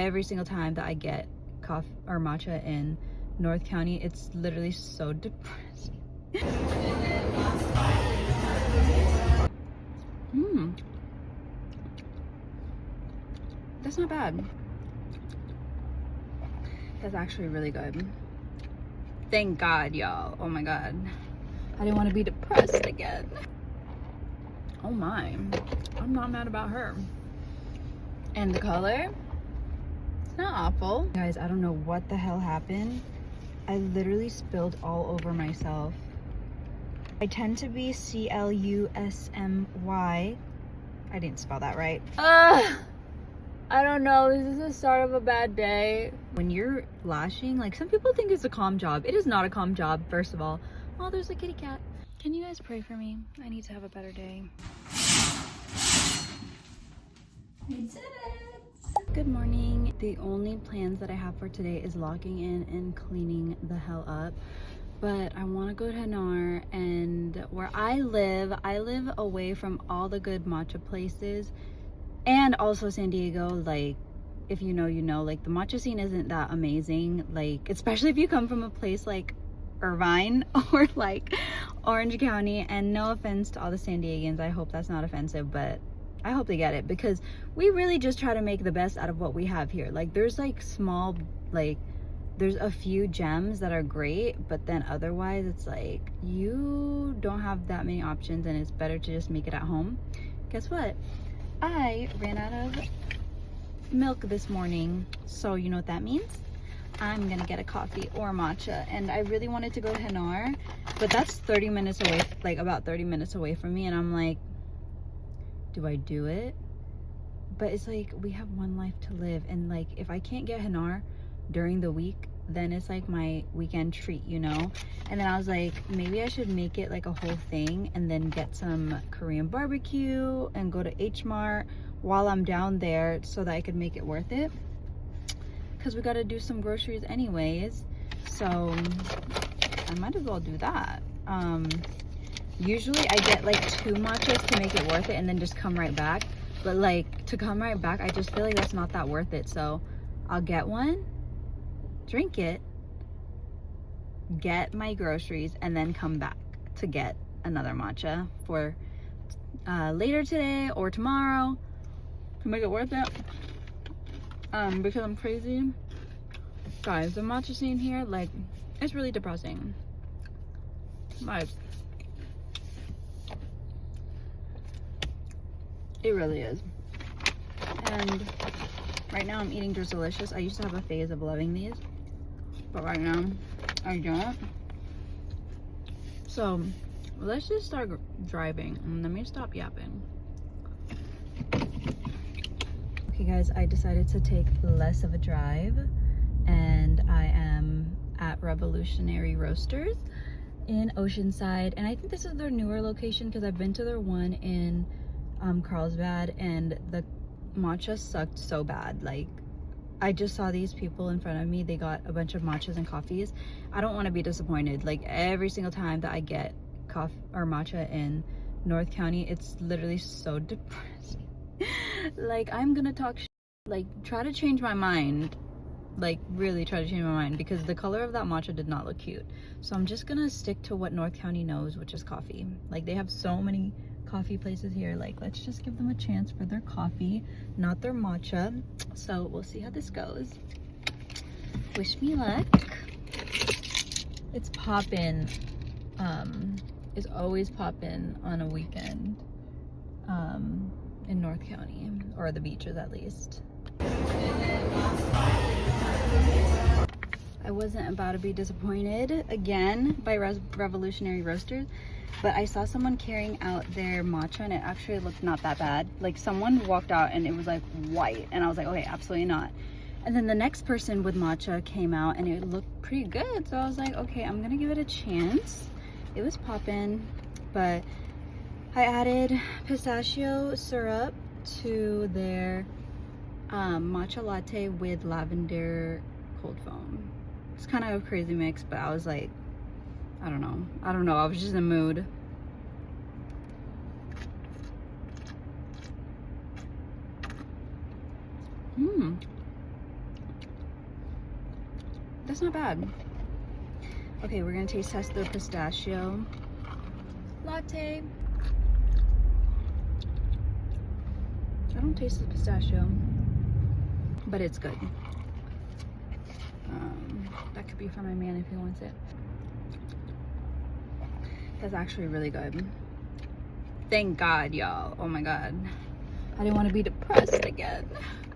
every single time that I get coffee or matcha in North County, it's literally so depressing. That's not bad. That's actually really good. Thank God, y'all. Oh my God. I didn't want to be depressed again. Oh my. I'm not mad about her. And the color, it's not awful. Guys, I don't know what the hell happened. I literally spilled all over myself. I tend to be CLUSMY. I didn't spell that right. I don't know, this is the start of a bad day. When you're lashing, like, some people think it's a calm job. It is not a calm job, first of all. Oh, there's a kitty cat. Can you guys pray for me? I need to have a better day. We did it! Good morning. The only plans that I have for today is logging in and cleaning the hell up. But I want to go to Hanar, and where I live away from all the good matcha places. And also San Diego, like, if you know, you know, like, the matcha scene isn't that amazing, like, especially if you come from a place like Irvine or like Orange County. And no offense to all the San Diegans, I hope that's not offensive, but I hope they get it, because we really just try to make the best out of what we have here. Like, there's like small, like, there's a few gems that are great, but then otherwise it's like you don't have that many options, and it's better to just make it at home. Guess what? I ran out of milk this morning, so you know what that means? I'm gonna get a coffee or matcha. And I really wanted to go to Hanar, but that's 30 minutes away, like about 30 minutes away from me, and I'm like, do I do it? But it's like, we have one life to live, and like, if I can't get Hanar during the week, then it's like my weekend treat, you know? And then I was like, maybe I should make it like a whole thing, and then get some Korean barbecue and go to H Mart while I'm down there, so that I could make it worth it, because we got to do some groceries anyways. So I might as well do that. Usually I get like 2 matchas to make it worth it, and then just come right back. But like, to come right back, I just feel like that's not that worth it. So I'll get one, drink it, get my groceries, and then come back to get another matcha for later today or tomorrow to make it worth it. Because I'm crazy. Guys, the matcha scene here, like, it's really depressing. Like, it really is. And right now I'm eating Just Delicious. I used to have a phase of loving these, but right now I don't. So let's just start driving, and let me stop yapping. Okay guys, I decided to take less of a drive, and I am at Revolutionary Roasters in Oceanside, and I think this is their newer location, because I've been to their one in Carlsbad, and the matcha sucked so bad. Like, I just saw these people in front of me, they got a bunch of matchas and coffees. I don't want to be disappointed. Like, every single time that I get coffee or matcha in North County, it's literally so depressing. Like, I'm gonna talk like, try to change my mind, like, really try to change my mind, because the color of that matcha did not look cute. So I'm just gonna stick to what North County knows, which is coffee. Like, they have so many coffee places here. Like, let's just give them a chance for their coffee, not their matcha. So we'll see how this goes. Wish me luck. It's poppin'. It's always poppin' on a weekend in North County, or the beaches at least. I wasn't about to be disappointed again by Revolutionary Roasters, but I saw someone carrying out their matcha, and it actually looked not that bad. Like, someone walked out and it was like white, and I was like, okay, absolutely not. And then the next person with matcha came out, and it looked pretty good, so I was like, okay, I'm gonna give it a chance. It was poppin', but I added pistachio syrup to their matcha latte with lavender cold foam. It's kind of a crazy mix, but I was like, I don't know, I was just in the mood. That's not bad. Okay, we're gonna taste test the pistachio latte. I don't taste the pistachio, but it's good. That could be for my man if he wants it. That's actually really good. Thank God, y'all. Oh my God. I didn't want to be depressed again.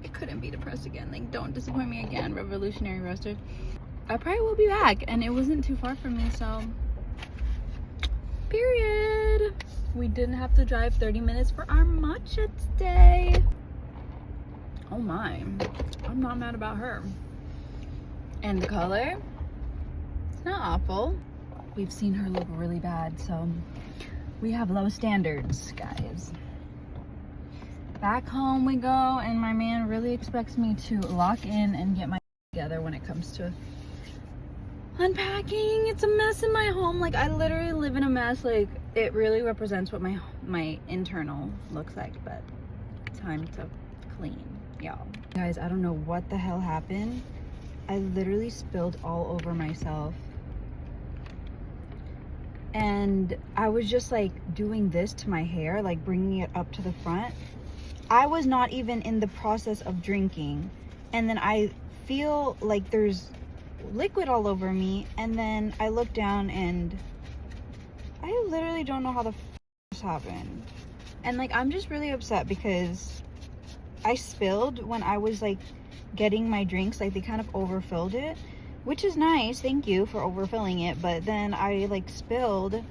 I couldn't be depressed again. Like, don't disappoint me again, Revolutionary Roasters. I probably will be back, and it wasn't too far from me, so period. We didn't have to drive 30 minutes for our matcha today. Oh my, I'm not mad about her. And the color, it's not awful. We've seen her look really bad, so we have low standards, guys. Back home we go, and my man really expects me to lock in and get my together when it comes to unpacking. It's a mess in my home. Like, I literally live in a mess. Like, it really represents what my internal looks like, but time to clean, y'all. Guys, I don't know what the hell happened. I literally spilled all over myself, and I was just like doing this to my hair, like bringing it up to the front. I was not even in the process of drinking, and then I feel like there's liquid all over me, and then I look down and I literally don't know how the this happened. And like, I'm just really upset because I spilled when I was like getting my drinks. Like, they kind of overfilled it, which is nice, thank you for overfilling it, but then I like spilled.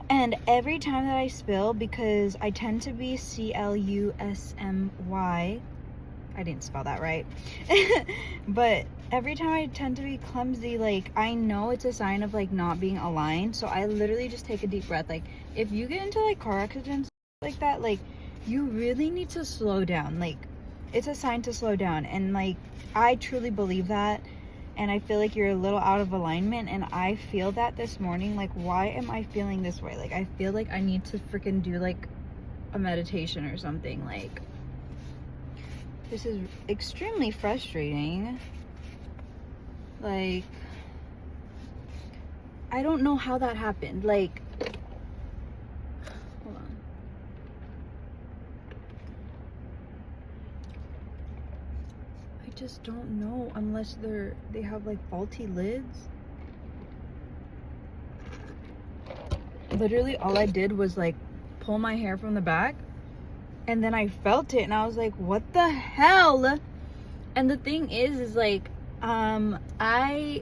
And every time that I spill, because I tend to be CLUSMY, I didn't spell that right, but every time I tend to be clumsy, like, I know it's a sign of like not being aligned. So I literally just take a deep breath. Like, if you get into like car accidents like that, like, you really need to slow down. Like, it's a sign to slow down. And like, I truly believe that. And I feel like you're a little out of alignment, and I feel that this morning. Like, why am I feeling this way? Like, I feel like I need to freaking do like a meditation or something. Like, this is extremely frustrating. Like, I don't know how that happened. Like, hold on. I just don't know, unless they have like faulty lids. Literally all I did was like pull my hair from the back, and then I felt it and I was like, what the hell? And the thing is like, I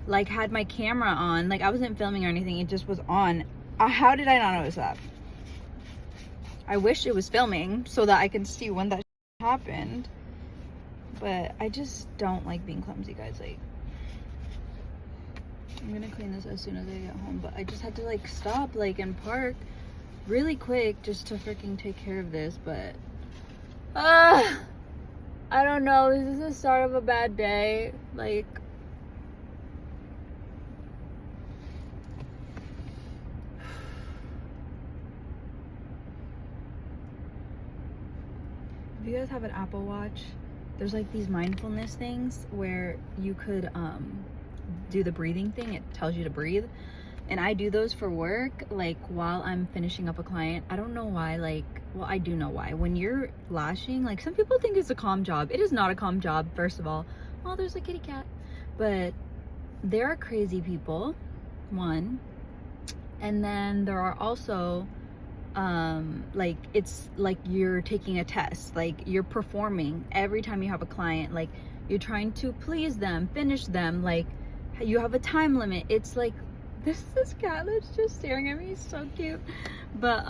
like had my camera on. Like, I wasn't filming or anything, it just was on. How did I not notice that? I wish it was filming so that I can see when that happened. But I just don't like being clumsy, guys. Like, I'm gonna clean this as soon as I get home, but I just had to like stop like and park really quick just to freaking take care of this. But I don't know, this is the start of a bad day. Like, if you guys have an Apple Watch, there's like these mindfulness things where you could do the breathing thing. It tells you to breathe, and I do those for work, like while I'm finishing up a client. I don't know why. Like, well, I do know why. When you're lashing, like, some people think it's a calm job. It is not a calm job, first of all. Well, there's a kitty cat, but there are crazy people, one, and then there are also like, it's like you're taking a test. Like, you're performing every time you have a client. Like, you're trying to please them, finish them. Like, you have a time limit. It's like this cat that's just staring at me. He's so cute. But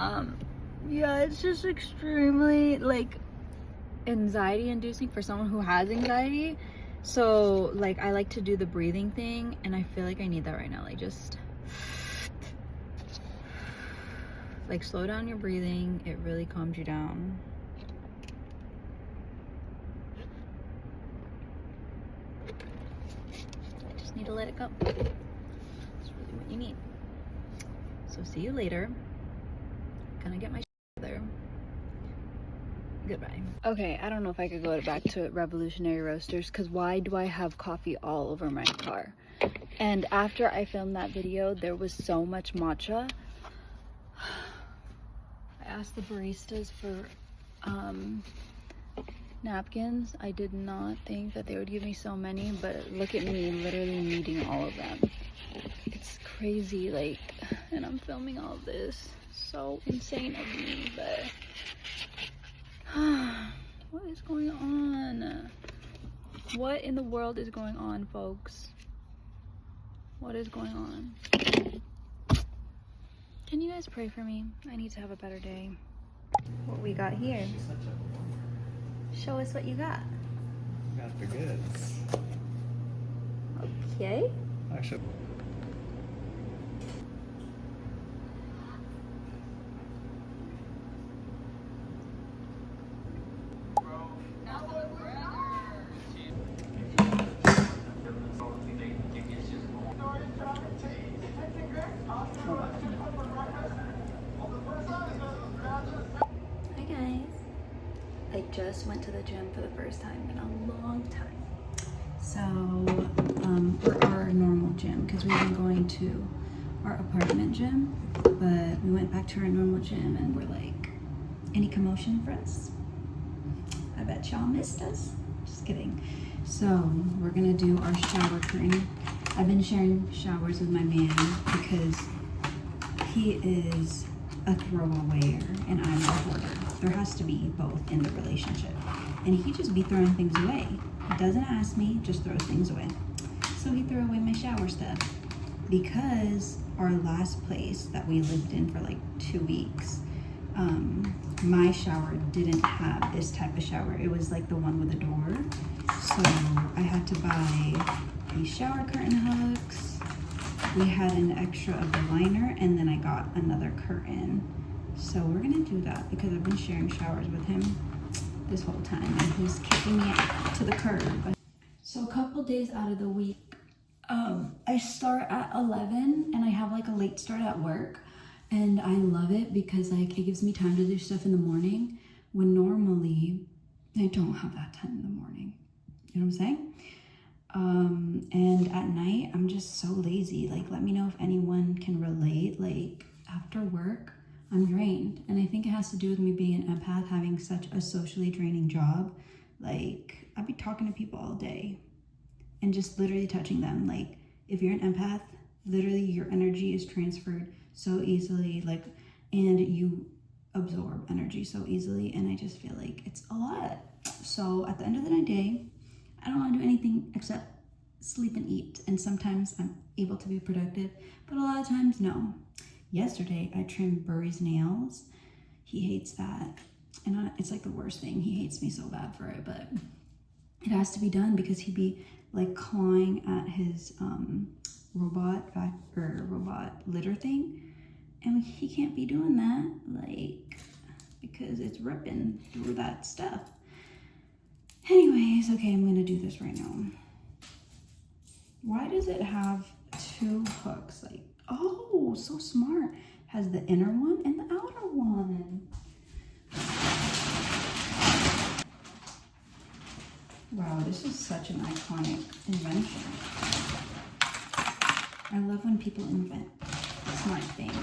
yeah, it's just extremely like anxiety inducing for someone who has anxiety. So like, I like to do the breathing thing, and I feel like I need that right now. Like, just like slow down your breathing. It really calms you down. I just need to let it go. That's really what you need. So see you later. Gonna get my together. Goodbye. Okay, I don't know if I could go back to Revolutionary Roasters because why do I have coffee all over my car? And after I filmed that video, there was so much matcha. I asked the baristas for napkins. I did not think that they would give me so many, but look at me literally needing all of them. It's crazy, like, and I'm filming all of this. So insane of me, but what is going on? What in the world is going on, folks? What is going on? Can you guys pray for me? I need to have a better day. What we got here? Show us what you got. Got the goods. Okay. Actually. Hi guys. I just went to the gym for the first time in a long time. So, we're our normal gym because we've been going to our apartment gym, but we went back to our normal gym and we're like, any commotion for us? I bet y'all missed us. Just kidding. So, we're gonna do our shower curtain. I've been sharing showers with my man because he is a throwawayer and I'm a hoarder. There has to be both in the relationship. And he just be throwing things away. He doesn't ask me, just throws things away. So he threw away my shower stuff because our last place that we lived in for like 2 weeks, my shower didn't have this type of shower. It was like the one with a door. So I had to buy these shower curtain hooks. We had an extra of the liner and then I got another curtain. So we're gonna do that because I've been sharing showers with him this whole time and he's kicking me out to the curb. So a couple days out of the week, I start at 11 and I have like a late start at work, and I love it because like it gives me time to do stuff in the morning when normally I don't have that time in the morning. You know what I'm saying? And at night I'm just so lazy. Like, let me know if anyone can relate. Like, after work I'm drained, and I think it has to do with me being an empath, having such a socially draining job. Like, I'd be talking to people all day and just literally touching them. Like, if you're an empath, literally your energy is transferred so easily, like, and you absorb energy so easily, and I just feel like it's a lot. So at the end of the day, I don't want to do anything except sleep and eat, and sometimes I'm able to be productive, but a lot of times no. Yesterday I trimmed Burry's nails. He hates that, and it's like the worst thing. He hates me so bad for it, but it has to be done because he'd be like clawing at his robot litter thing, and he can't be doing that, like, because it's ripping through that stuff. Anyways, okay, I'm gonna do this right now. Why does it have 2 hooks? Like, oh, so smart. Has the inner one and the outer one. Wow, this is such an iconic invention. I love when people invent smart things.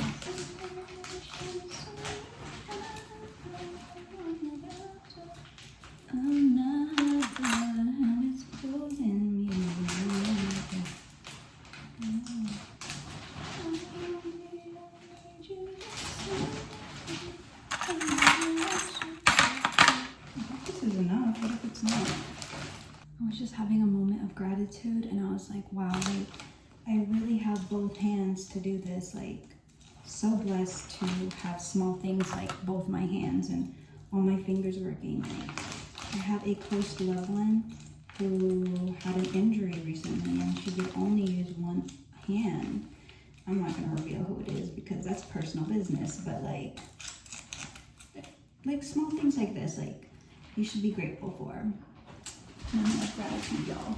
Just having a moment of gratitude, and I was like, wow, like, I really have both hands to do this. Like, so blessed to have small things like both my hands and all my fingers working. Like, I have a close loved one who had an injury recently and she could only use one hand. I'm not gonna reveal who it is because that's personal business, but like small things like this, like, you should be grateful for. Moment of gratitude, y'all.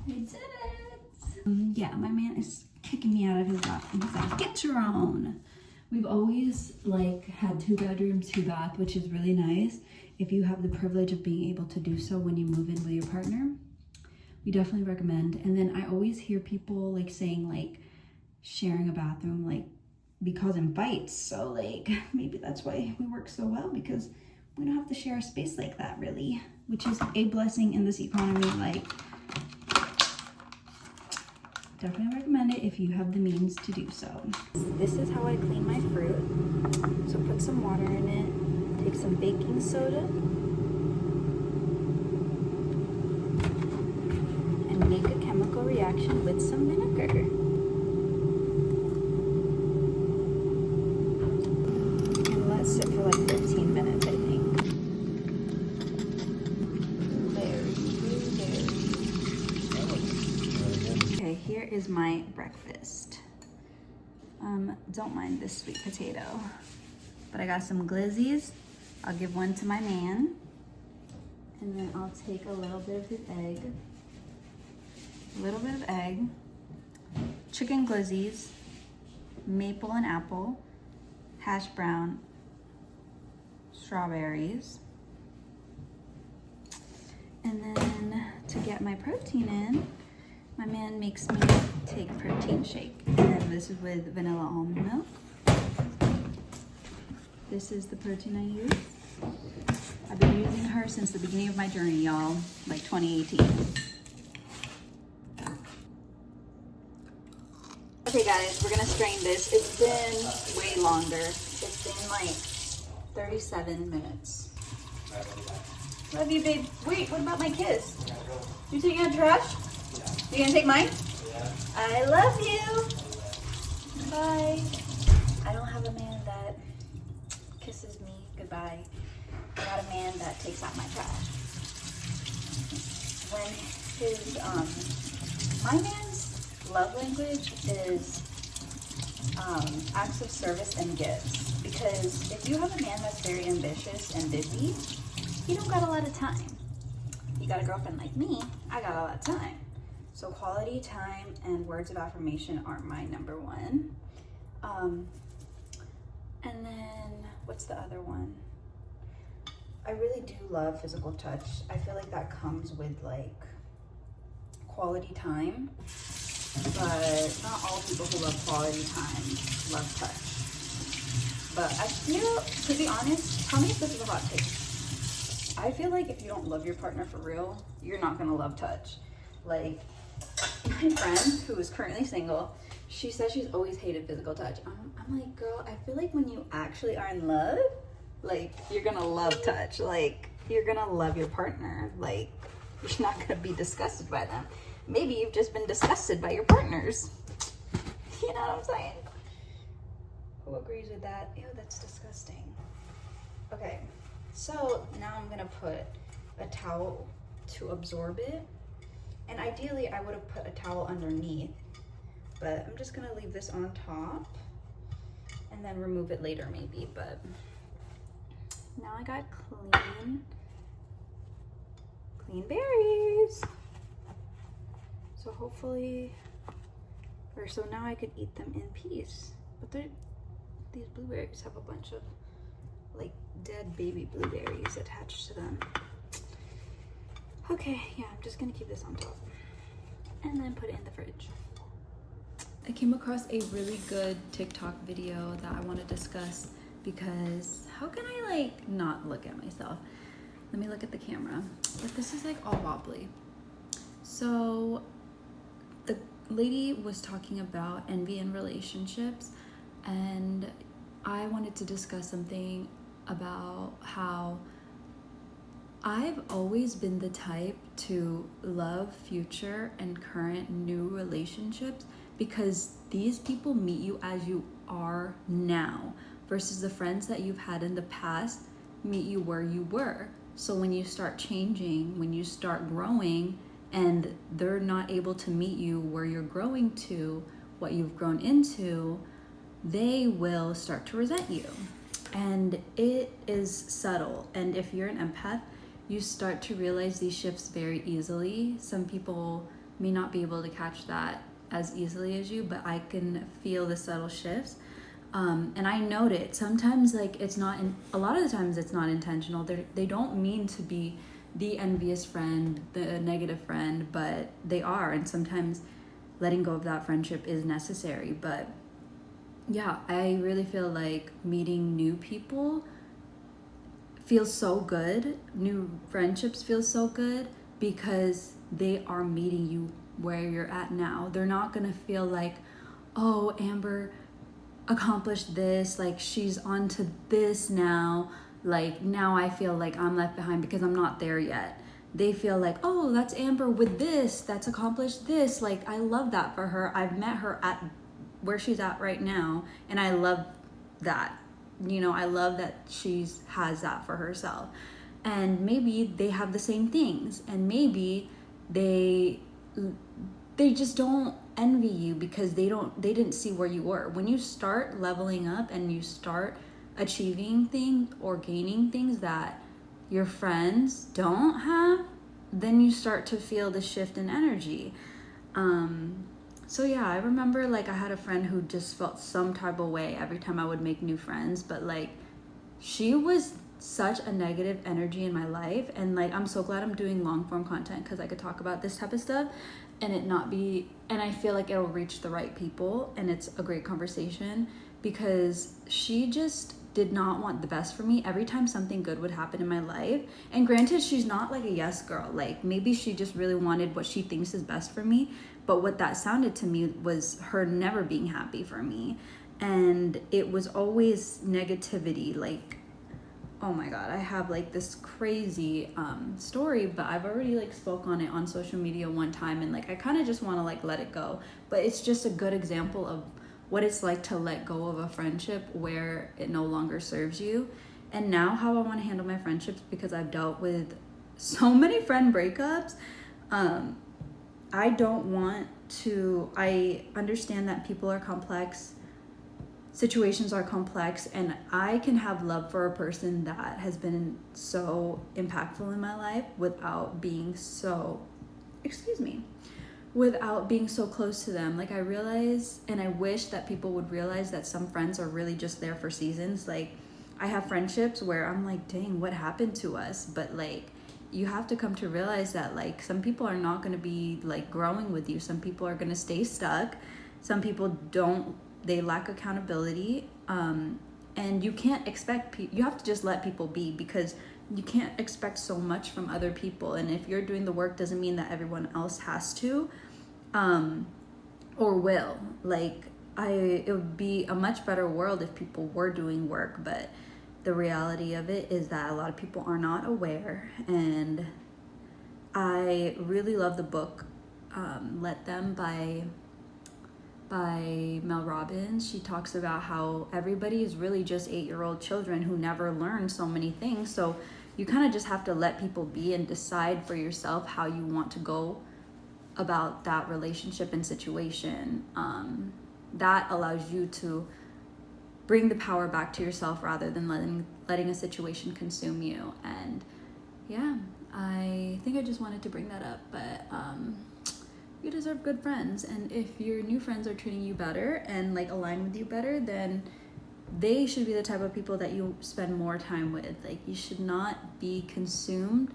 We did it! Yeah, my man is kicking me out of his bathroom. He's like, get your own. We've always like had 2 bedrooms, 2 bath, which is really nice. If you have the privilege of being able to do so when you move in with your partner, we definitely recommend. And then I always hear people like saying like sharing a bathroom like be causing fights. So like maybe that's why we work so well, because we don't have to share a space like that really, which is a blessing in this economy. Like, definitely recommend it if you have the means to do so. This is how I clean my fruit. So put some water in it, take some baking soda, and make a chemical reaction with some vinegar. And let it sit for like 15 minutes, I think. Okay, here is my breakfast. Don't mind this sweet potato, but I got some glizzies. I'll give one to my man, and then I'll take a little bit of his egg, chicken glizzies, maple and apple, hash brown, strawberries, and then to get my protein in, my man makes me take protein shake. And then this is with vanilla almond milk. This is the protein I use. I've been using her since the beginning of my journey, y'all, like 2018. Okay guys, we're gonna strain this. It's been way longer. It's been like 37 minutes. Love you, babe. Wait, what about my kiss? You taking out trash? You gonna take mine? Yeah. I love you. Bye. I don't have a man that kisses me goodbye. I got a man that takes out my trash. When his, my man's love language is acts of service and gifts. Because if you have a man that's very ambitious and busy, he don't got a lot of time. You got a girlfriend like me, I got a lot of time. So quality time and words of affirmation are my number one. And then what's the other one? I really do love physical touch. I feel like that comes with like quality time, but not all people who love quality time love touch. But I feel, to be honest, tell me if this is a hot take. I feel like if you don't love your partner for real, you're not gonna love touch. Like, my friend who is currently single, she says she's always hated physical touch. I'm like, girl, I feel like when you actually are in love, like, you're gonna love touch. Like, you're gonna love your partner. Like, you're not gonna be disgusted by them. Maybe you've just been disgusted by your partners. You know what I'm saying? Who agrees with that? Ew, that's disgusting. Okay, so now I'm gonna put a towel to absorb it. And ideally, I would have put a towel underneath, but I'm just gonna leave this on top and then remove it later maybe, but now I got clean berries. So hopefully, so now I could eat them in peace. But these blueberries have a bunch of like dead baby blueberries attached to them. Okay, yeah, I'm just gonna keep this on top and then put it in the fridge. I came across a really good TikTok video that I want to discuss because how can I like not look at myself? Let me look at the camera. But this is like all wobbly. So the lady was talking about envy in relationships, and I wanted to discuss something about how I've always been the type to love future and current new relationships because these people meet you as you are now versus the friends that you've had in the past meet you where you were. So when you start changing, when you start growing and they're not able to meet you where you're growing to, what you've grown into, they will start to resent you. And it is subtle. And if you're an empath, you start to realize these shifts very easily. Some people may not be able to catch that as easily as you, but I can feel the subtle shifts. And I note it sometimes, like it's not in a lot of the times it's not intentional. They don't mean to be the envious friend, the negative friend, but they are. And sometimes letting go of that friendship is necessary. But yeah, I really feel like meeting new people feels so good. New friendships feel so good because they are meeting you where you're at now. They're not gonna feel like, oh, Amber accomplished this, like she's on to this now, like now I feel like I'm left behind because I'm not there yet. They feel like, oh, that's Amber with this, that's accomplished this, like I love that for her. I've met her at where she's at right now, and I love that. You know, I love that she's has that for herself. And maybe they have the same things, and maybe they just don't envy you because they didn't see where you were. When you start leveling up and you start achieving things or gaining things that your friends don't have, then you start to feel the shift in energy. So yeah, I remember like I had a friend who just felt some type of way every time I would make new friends, but like she was such a negative energy in my life, and like I'm so glad I'm doing long form content because I could talk about this type of stuff and it not be, and I feel like it'll reach the right people and it's a great conversation, because she just did not want the best for me every time something good would happen in my life. And granted, she's not like a yes girl, like maybe she just really wanted what she thinks is best for me, but what that sounded to me was her never being happy for me, and it was always negativity. Like, oh my god, I have like this crazy story, but I've already like spoke on it on social media one time, and like I kind of just want to like let it go. But it's just a good example of what it's like to let go of a friendship where it no longer serves you. And now how I want to handle my friendships, because I've dealt with so many friend breakups, I don't want to, I understand that people are complex, situations are complex, and I can have love for a person that has been so impactful in my life without being so, without being so close to them. Like I realize, and I wish that people would realize that some friends are really just there for seasons. Like I have friendships where I'm like, dang, what happened to us? But like, you have to come to realize that like some people are not going to be like growing with you. Some people are going to stay stuck. Some people don't, they lack accountability, and you can't expect you have to just let people be, because you can't expect so much from other people. And if you're doing the work, doesn't mean that everyone else has to or will. Like it would be a much better world if people were doing work, but the reality of it is that a lot of people are not aware. And I really love the book Let Them by Mel Robbins. She talks about how everybody is really just 8-year-old children who never learn so many things. So you kind of just have to let people be and decide for yourself how you want to go about that relationship and situation. That allows you to bring the power back to yourself rather than letting a situation consume you. And yeah, I think I just wanted to bring that up. But you deserve good friends, and if your new friends are treating you better and like align with you better, then they should be the type of people that you spend more time with. Like you should not be consumed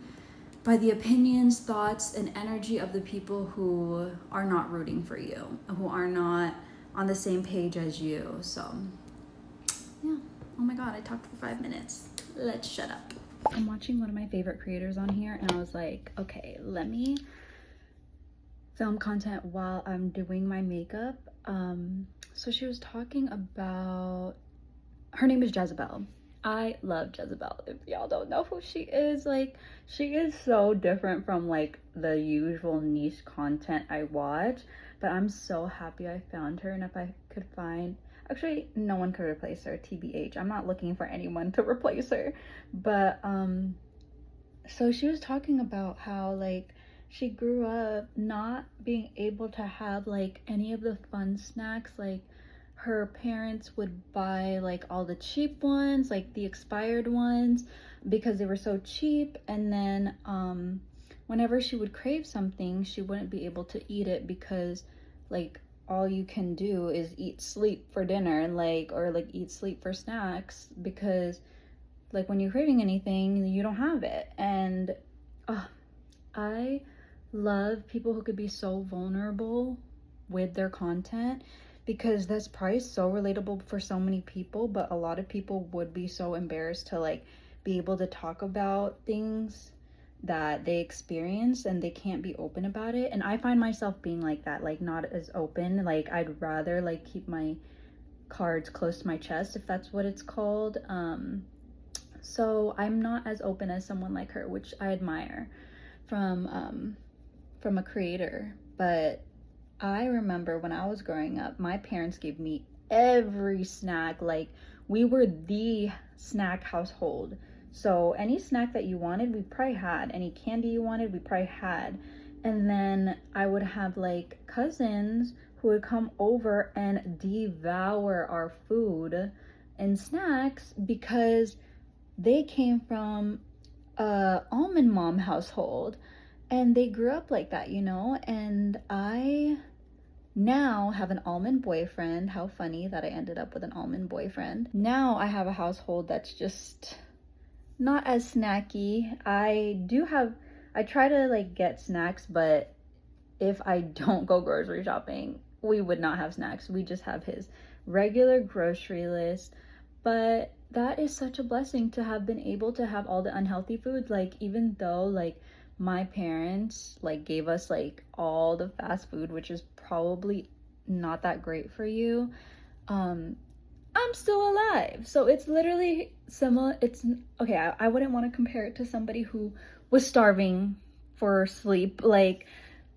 by the opinions, thoughts, and energy of the people who are not rooting for you, who are not on the same page as you. So yeah, oh my god, I talked for 5 minutes. Let's shut up. I'm watching one of my favorite creators on here, and I was like, okay, let me film content while I'm doing my makeup. So she was talking about, her name is Jezebel. I love Jezebel. If y'all don't know who she is, like she is so different from like the usual niche content I watch, but I'm so happy I found her. And if I could find, actually no one could replace her, TBH. I'm not looking for anyone to replace her. But so she was talking about how like she grew up not being able to have like any of the fun snacks. Like her parents would buy like all the cheap ones, like the expired ones, because they were so cheap. And then whenever she would crave something, she wouldn't be able to eat it because like all you can do is eat sleep for dinner and or like eat sleep for snacks, because like when you're craving anything you don't have it. And I love people who could be so vulnerable with their content, because that's probably so relatable for so many people, but a lot of people would be so embarrassed to like be able to talk about things that they experience, and they can't be open about it. And I find myself being like that, like not as open. Like I'd rather like keep my cards close to my chest, if that's what it's called. So I'm not as open as someone like her, which I admire from a creator. But I remember when I was growing up, my parents gave me every snack. Like we were the snack household. So any snack that you wanted, we probably had. Any candy you wanted, we probably had. And then I would have like cousins who would come over and devour our food and snacks, because they came from a almond mom household and they grew up like that, you know? And I now have an almond boyfriend. How funny that I ended up with an almond boyfriend. Now I have a household that's just not as snacky. I try to like get snacks, but if I don't go grocery shopping, we would not have snacks. We just have his regular grocery list. But that is such a blessing to have been able to have all the unhealthy foods. Like even though like my parents like gave us like all the fast food, which is probably not that great for you, I'm still alive. So it's literally similar. It's okay. I wouldn't want to compare it to somebody who was starving for sleep. Like,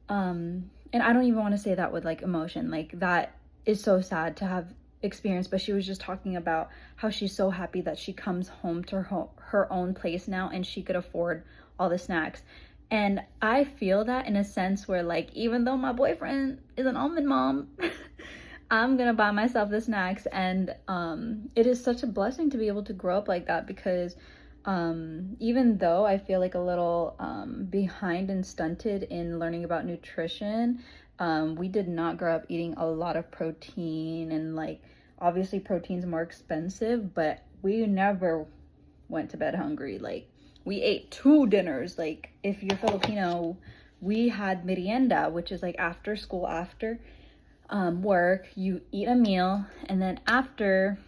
and I don't even want to say that with like emotion. Like that is so sad to have experienced. But she was just talking about how she's so happy that she comes home to her own place now and she could afford all the snacks. And I feel that in a sense where like, even though my boyfriend is an almond mom, I'm gonna buy myself the snacks. And it is such a blessing to be able to grow up like that, because even though I feel like a little behind and stunted in learning about nutrition, we did not grow up eating a lot of protein, and like obviously protein's more expensive, but we never went to bed hungry. Like we ate 2 dinners. Like if you're Filipino, we had merienda, which is like after school, after work, you eat a meal, and then after,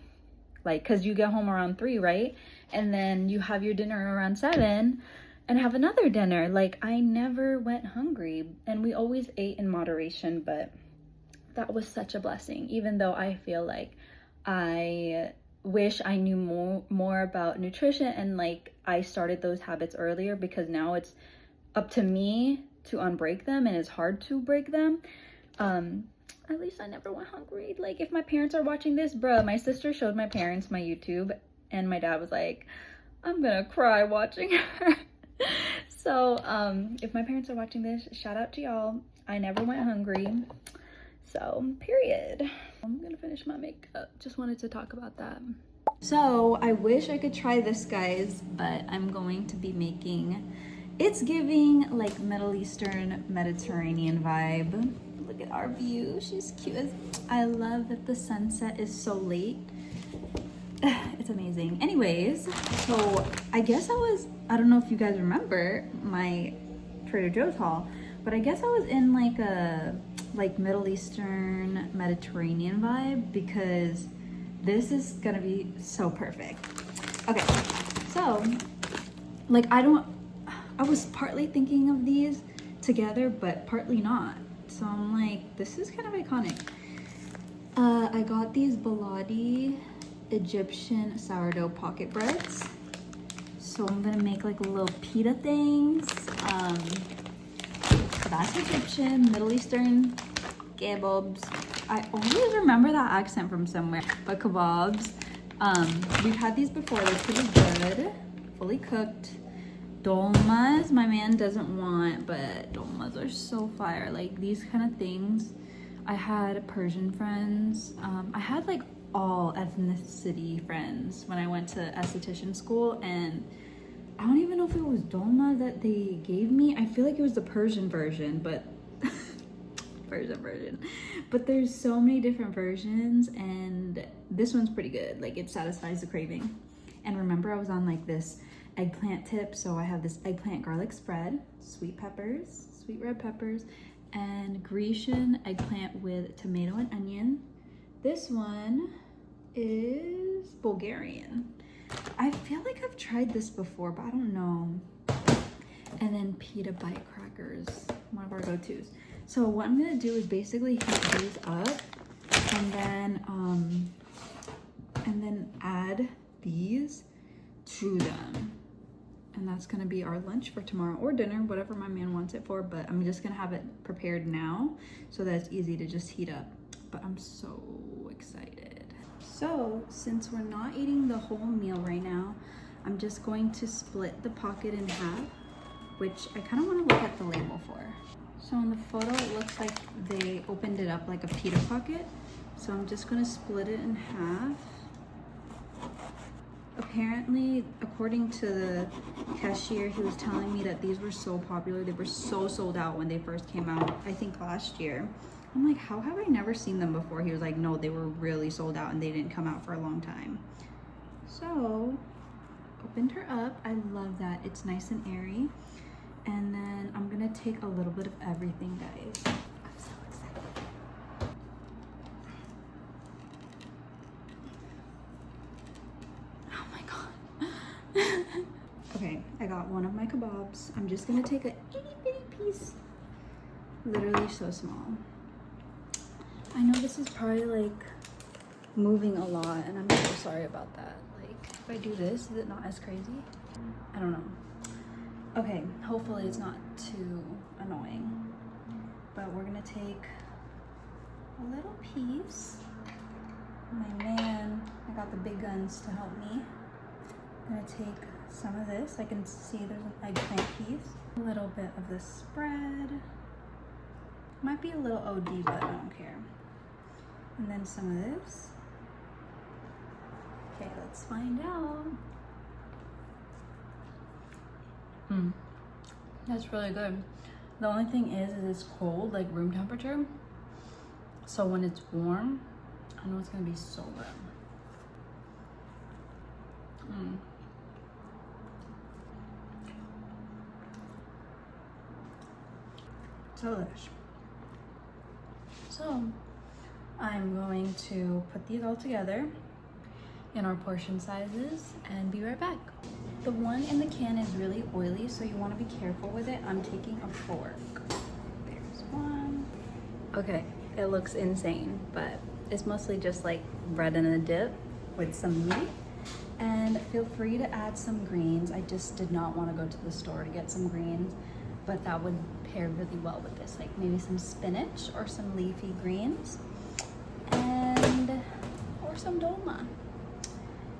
like, because you get home around 3, right? And then you have your dinner around 7 and have another dinner. Like I never went hungry, and we always ate in moderation. But that was such a blessing, even though I feel like I wish I knew more about nutrition, and like I started those habits earlier, because now it's up to me to unbreak them, and it's hard to break them. At least I never went hungry. Like if my parents are watching this, bruh, my sister showed my parents my YouTube, and my dad was like, I'm gonna cry watching her. So if my parents are watching this, shout out to y'all. I never went hungry. So period. I'm gonna finish my makeup. Just wanted to talk about that. So I wish I could try this, guys, but I'm going to be making, it's giving like Middle Eastern Mediterranean vibe. Look at our view. She's cute. I love that the sunset is so late. It's amazing. Anyways, so I guess I don't know if you guys remember my Trader Joe's haul, but I guess I was in like a Middle Eastern Mediterranean vibe, because this is gonna be so perfect. Okay, so like I was partly thinking of these together, but partly not. So I'm like, this is kind of iconic. I got these Baladi Egyptian sourdough pocket breads. So I'm gonna make like little pita things. So that's Egyptian, Middle Eastern kebabs. I always remember that accent from somewhere, but kebabs. We've had these before, they're pretty good, fully cooked. Dolmas, my man doesn't want, but dolmas are so fire. Like these kind of things. I had Persian friends. I had like all ethnicity friends when I went to esthetician school, and I don't even know if it was dolma that they gave me. I feel like it was the Persian version, but version. But there's so many different versions, and this one's pretty good. Like, it satisfies the craving. And remember, I was on like this eggplant tip, so I have this eggplant garlic spread, sweet peppers, sweet red peppers, and Grecian eggplant with tomato and onion. This one is Bulgarian. I feel like I've tried this before, but I don't know. And then pita bite crackers, one of our go-tos. So what I'm gonna do is basically heat these up, and then add these to them. And that's gonna be our lunch for tomorrow, or dinner, whatever my man wants it for, but I'm just gonna have it prepared now so that it's easy to just heat up. But I'm so excited. So since we're not eating the whole meal right now, I'm just going to split the pocket in half, which I kind of want to look at the label for. So in the photo, it looks like they opened it up like a pita pocket. So I'm just going to split it in half. Apparently, according to the cashier, he was telling me that these were so popular. They were so sold out when they first came out, I think last year. I'm like, how have I never seen them before? He was like, no, they were really sold out and they didn't come out for a long time. So, opened her up. I love that. It's nice and airy. And then I'm gonna take a little bit of everything, guys. I'm so excited. Oh my God. Okay, I got one of my kebabs. I'm just gonna take a itty bitty piece. Literally so small. I know this is probably like moving a lot, and I'm so sorry about that. Like, if I do this, is it not as crazy? I don't know. Okay, hopefully it's not too annoying. But we're gonna take a little piece. My man, I got the big guns to help me. I'm gonna take some of this. I can see there's an eggplant piece. A little bit of the spread. Might be a little OD, but I don't care. And then some of this. Okay, let's find out. That's really good. The only thing is it's cold, like room temperature. So when it's warm, I know it's gonna be so good. So delicious. So I'm going to put these all together in our portion sizes and be right back. The one in the can is really oily, so you want to be careful with it. I'm taking a fork. There's one. Okay, it looks insane, but it's mostly just like bread in a dip with some meat. And feel free to add some greens. I just did not want to go to the store to get some greens, but that would pair really well with this, like maybe some spinach or some leafy greens, and or some dolma.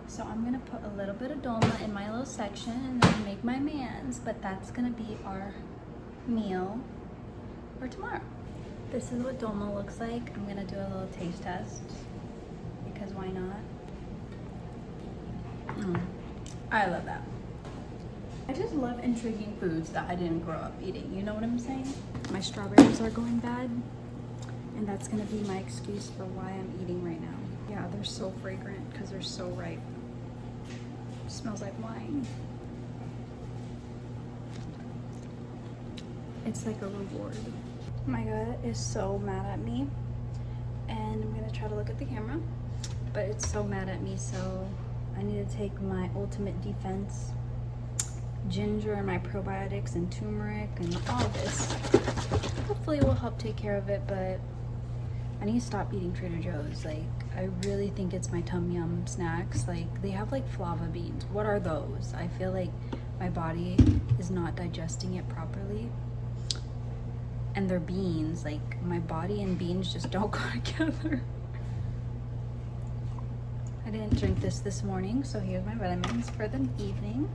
So I'm gonna put a little bit of dolma in my little section and then make my man's, but that's gonna be our meal for tomorrow. This is what dolma looks like. I'm gonna do a little taste test because why not? I love that. I just love intriguing foods that I didn't grow up eating. You know what I'm saying? My strawberries are going bad, and that's gonna be my excuse for why I'm eating right now. Yeah, they're so fragrant because they're so ripe. Smells like wine. It's like a reward. My gut is so mad at me, and I'm gonna try to look at the camera, but it's so mad at me, so I need to take my ultimate defense, ginger and my probiotics and turmeric and all this. Hopefully it will help take care of it, but I need to stop eating Trader Joe's. Like, I really think it's my Tum Yum snacks. Like, they have like flava beans. What are those? I feel like my body is not digesting it properly. And they're beans. Like, my body and beans just don't go together. I didn't drink this morning, so here's my vitamins for the evening.